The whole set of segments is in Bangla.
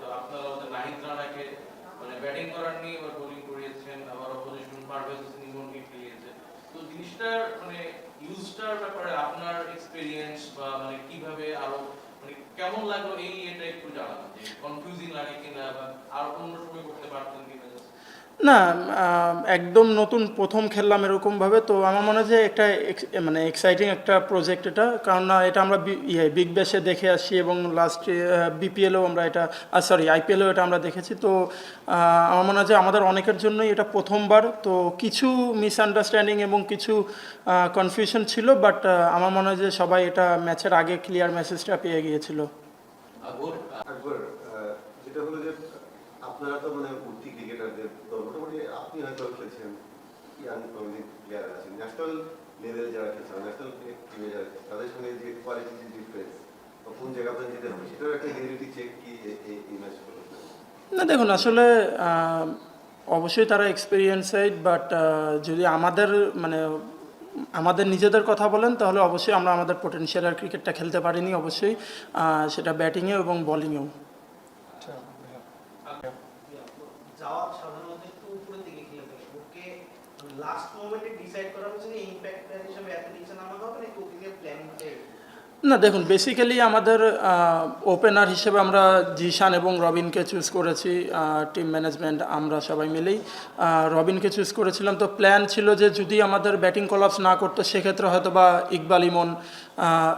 তো আপনারা ওদের নাহিদ রানাকে মানে ব্যাটিং করার নিয়ে এবার বোলিং করিয়েছেন, আবার অপোজিশন পারভেজ হোসেন ইমনকে খেলিয়েছে। তো জিনিসটার মানে ইউজটার ব্যাপারে আপনার এক্সপেরিয়েন্স বা মানে কিভাবে আরো মানে কেমন লাগলো এটা একটু জানাবেন, যে কনফিউজিং লাগে কিনা বা আর অন্য সময় করতে পারতেন কিনা। না, একদম নতুন প্রথম খেললাম এরকমভাবে, তো আমার মনে হয় যে একটা মানে এক্সাইটিং একটা প্রজেক্ট এটা, কারণ না এটা আমরা বিগ ব্যাশে দেখে আসছি এবং লাস্ট বিপিএলও আমরা এটা, সরি আইপিএলও এটা আমরা দেখেছি। তো আমার মনে হয় যে আমাদের অনেকের জন্যই এটা প্রথমবার, তো কিছু মিসআন্ডারস্ট্যান্ডিং এবং কিছু কনফিউশন ছিল, বাট আমার মনে হয় যে সবাই এটা ম্যাচের আগে ক্লিয়ার মেসেজটা পেয়ে গিয়েছিল। আকবর, যেটা হলো যে আপনারা তো মানে উঠতি ক্রিকেটারদের তো মোটামুটি আপনি হয়তো খেলছেন, ইয়াং প্লেয়ার আছেন, ন্যাশনাল লেভেল যারা খেলছেন, ন্যাশনাল টিমে যারা খেলছেন, তাদের সঙ্গে যে কোয়ালিটি ডিফারেন্স বা কোন জায়গাতে যেতে হবে সেটার একটা রিয়েলিটি চেক কি এই ম্যাচগুলো? না দেখুন, আসলে অবশ্যই তারা এক্সপিরিয়েন্সড, বাট যদি আমাদের মানে আমাদের নিজেদের কথা বলেন তাহলে অবশ্যই আমরা আমাদের পোটেনশিয়াল আর ক্রিকেটটা খেলতে পারিনি, অবশ্যই সেটা ব্যাটিংয়েও এবং বলিংয়েও। জাওয়াদ সাধারণত একটু উপরের দিকে খেলে থাকে, ওকে লাস্ট মোমেন্টে ডিসাইড করা হচ্ছে যে ইমপ্যাক্ট হিসেবে এত নিচে নামানো হবে নাকি ওকে প্ল্যানিংটাই? না দেখুন, বেসিক্যালি আমাদের ওপেনার হিসেবে আমরা জিশান এবং রবিনকে চুজ করেছি, টিম ম্যানেজমেন্ট আমরা সবাই মিলেই রবিনকে চুজ করেছিলাম। তো প্ল্যান ছিল যে যদি আমাদের ব্যাটিং কলাপস না করতো সেক্ষেত্রে হয়তো বা ইকবাল ইমন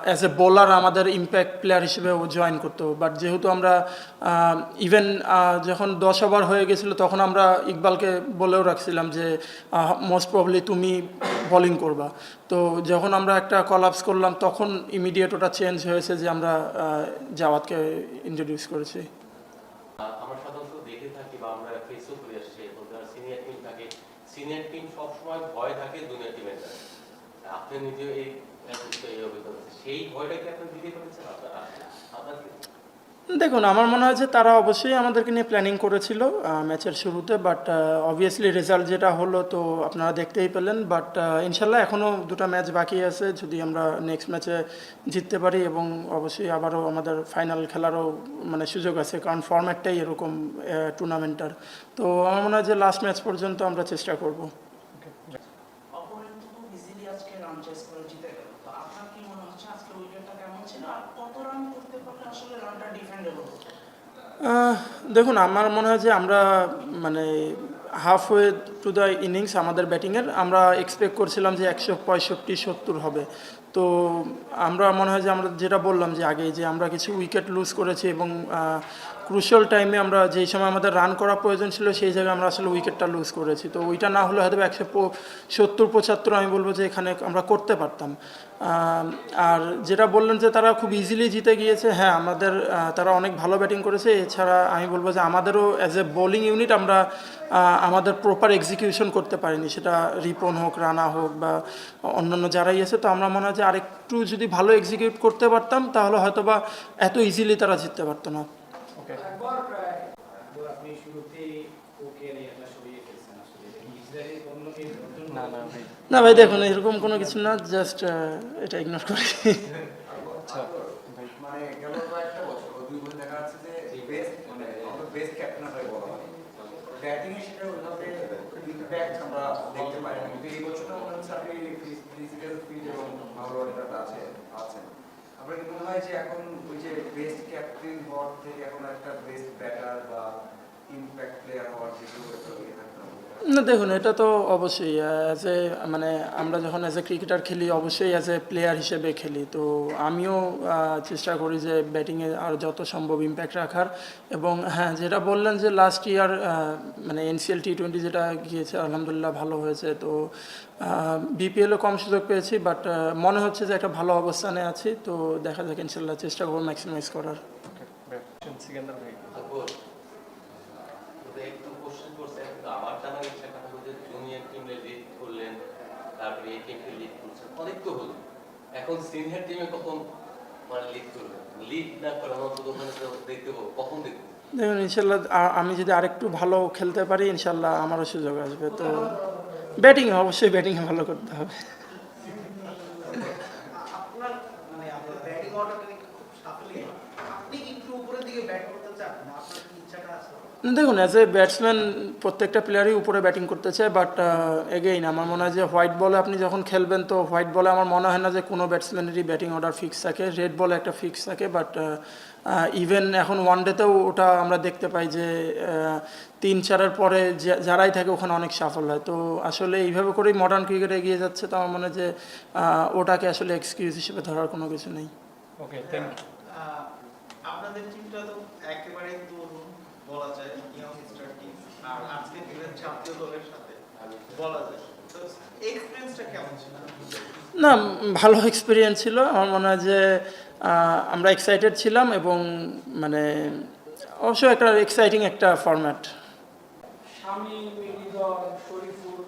অ্যাজ এ বোলার আমাদের ইম্প্যাক্ট প্লেয়ার হিসেবে জয়েন করতো, বাট যেহেতু আমরা ইভেন যখন 10 ওভার হয়ে গেছিলো তখন আমরা ইকবালকে বলেও রাখছিলাম যে মোস্ট প্রবলি তুমি বোলিং করবা। তো যখন আমরা একটা কলাপস করলাম তখন ইমিডিয়েট ওটা চেঞ্জ হয়েছে যে আমরা জাওয়াদকে ইন্ট্রোডিউস করেছি। আমরা সাধারণত দেখে থাকি বা আমরা ফেসও করে আসছি, সিনিয়র টিম থাকে, সিনিয়র টিম সবসময় ভয় থাকে জুনিয়র টিমের কাছে। আপনি নিজেও এই অভিজ্ঞতা, সেই ভয়টা কি আপনি দিতে পেরেছেন আপনার? দেখুন, আমার মনে হয় যে তারা অবশ্যই আমাদেরকে নিয়ে প্ল্যানিং করেছিল ম্যাচের শুরুতে, বাট অবভিয়াসলি রেজাল্ট যেটা হলো তো আপনারা দেখতেই পেলেন। বাট ইনশাল্লাহ এখনও 2টা ম্যাচ বাকি আছে, যদি আমরা নেক্সট ম্যাচে জিততে পারি এবং অবশ্যই আবারও আমাদের ফাইনাল খেলারও মানে সুযোগ আছে, কারণ ফরম্যাটটাই এরকম টুর্নামেন্টার। তো আমার মনে হয় যে লাস্ট ম্যাচ পর্যন্ত আমরা চেষ্টা করব। দেখুন, আমার মনে হয় যে আমরা মানে হাফওয়ে টু দ্য ইনিংস আমাদের ব্যাটিংয়ের আমরা এক্সপেক্ট করছিলাম যে 165-70 হবে। তো আমরা মনে হয় যে আমরা যেটা বললাম যে আগে, যে আমরা কিছু উইকেট লুজ করেছি এবং ক্রুশিয়াল টাইমে আমরা যেই সময় আমাদের রান করা প্রয়োজন ছিল সেই জায়গায় আমরা আসলে উইকেটটা লুজ করেছি। তো ওইটা না হলে হয়তো 170-75 আমি বলবো যে এখানে আমরা করতে পারতাম। আর যেটা বললেন যে তারা খুব ইজিলি জিতে গিয়েছে, হ্যাঁ আমাদের তারা অনেক ভালো ব্যাটিং করেছে। এছাড়া আমি বলবো যে আমাদেরও অ্যাজ এ বোলিং ইউনিট আমরা আমাদের প্রপার এক্সিকিউশন করতে পারিনি, সেটা রিপন হোক, রানা হোক বা অন্যান্য যারাই আছে। তো আমরা মনে হয় যে আরেকটু যদি ভালো এক্সিকিউট করতে পারতাম তাহলে হয়তো বা এত ইজিলি তারা জিততে পারতো না। না ভাই দেখুন, এরকম কোনো কিছু না, জাস্ট এটা ইগনোর করি। মানে গেল কয়েকটা বছর 2 বছর দেখা যাচ্ছে যে বেস্ট মানে আমাদের বেস্ট ক্যাপ্টেন হয়ে বলা হয়, ব্যাটিং এ সেটা ওইভাবে ইম্প্যাক্ট আমরা দেখতে পাই না। কিন্তু এই বছরটা মনে হচ্ছে আপনি ফিজিক্যাল ফিট এবং ভালো একটা আছেন। আপনার কি মনে হয় যে এখন ওই যে বেস্ট ক্যাপ্টেন হওয়ার থেকে এখন একটা বেস্ট ব্যাটার বা ইম্প্যাক্ট প্লেয়ার হওয়ার দিকে একটা ইয়ে থাকতে হবে? না দেখুন, এটা তো অবশ্যই অ্যাজ এ মানে আমরা যখন অ্যাজ এ ক্রিকেটার খেলি অবশ্যই অ্যাজ এ প্লেয়ার হিসেবে খেলি। তো আমিও চেষ্টা করি যে ব্যাটিংয়ে আর যত সম্ভব ইম্প্যাক্ট রাখার। এবং হ্যাঁ, যেটা বললেন যে লাস্ট ইয়ার মানে NCL T20 যেটা গিয়েছে আলহামদুলিল্লাহ ভালো হয়েছে। তো বিপিএলও কম সুযোগ পেয়েছি, বাট মনে হচ্ছে যে একটা ভালো অবস্থানে আছি। তো দেখা যাক, ইনশাল্লাহ চেষ্টা করবো ম্যাক্সিমাইজ করার। একটু কোশ্চেন করছে, আমার জানা গেছে জুনিয়র টিমে লিড করলেন, তারপরে এই টিমকে লিড করছেন, অনেক তো হলো। এখন সিনিয়র টিমে কখন মানে লিড করবেন? লিড না করে অন্তত দেখতে পাবো, কখন দেখবো? দেখুন, ইনশাল্লাহ আমি যদি আরেকটু ভালো খেলতে পারি ইনশাল্লাহ আমারও সুযোগ আসবে। তো ব্যাটিংয়ে অবশ্যই ব্যাটিংয়ে ভালো করতে হবে। আপনার মানে আপনার ব্যাটিং অর্ডারটা খুব আপনি আপনি কি একটু উপরের দিকে ব্যাট করতে চান না আপনার কি ইচ্ছাটা আছে? দেখুন অ্যাজ এ ব্যাটসম্যান প্রত্যেকটা প্লেয়ারই উপরে ব্যাটিং করতে চায়, বাট এগেইন আমার মনে হয় যে হোয়াইট বলে আপনি যখন খেলবেন তো হোয়াইট বলে আমার মনে হয় না যে কোনো ব্যাটসম্যানেরই ব্যাটিং অর্ডার ফিক্স থাকে, রেড বলে একটা ফিক্স থাকে। বাট ইভেন এখন ওয়ান ডেতেও ওটা আমরা দেখতে পাই যে 3-4-এর পরে যারাই থাকে ওখানে অনেক সাফল্য হয়। তো আসলে এইভাবে করেই মডার্ন ক্রিকেট এগিয়ে যাচ্ছে, তো আমার মনে হয় যে ওটাকে আসলে এক্সকিউজ হিসেবে ধরার কোনো কিছু নেই। ওকে, থ্যাংক ইউ। আপনাদের টিমটা তো একেবারে তরুণ বলা যায়, ইয়াং স্টার টিম, আর আজকে খেলেন জাতীয় দলের সাথে বলা যায়, তো এক্সপেরিয়েন্সটা কেমন ছিল? না, ভালো এক্সপিরিয়েন্স ছিল। আমার মনে হয় যে আমরা এক্সাইটেড ছিলাম এবং মানে অবশ্যই একটা এক্সাইটিং একটা ফরম্যাট। স্বামী মৃদুল শরীফুল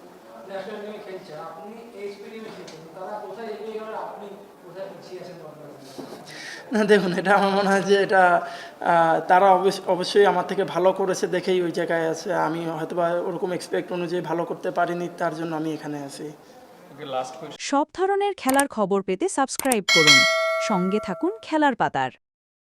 ন্যাশনাল টিমে খেলছে, আপনি এক্সপেরিয়েন্স দিচ্ছেন, তারা কোথায় এগিয়ে গেল, আপনি কোথায় পিছিয়ে আছেন বর্তমানে? না দেখুন, এটা আমার মনে হয় যে এটা তারা অবশ্যই আমার থেকে ভালো করেছে দেখেই ওই জায়গায় আছে। আমি হয়তো বা ওরকম এক্সপেক্ট অনুযায়ী ভালো করতে পারিনি, তার জন্য আমি এখানে আছি। ওকে, লাস্ট কোয়েশ্চেন। সব ধরনের খেলার খবর পেতে সাবস্ক্রাইব করুন। সঙ্গে থাকুন খেলার পাতার।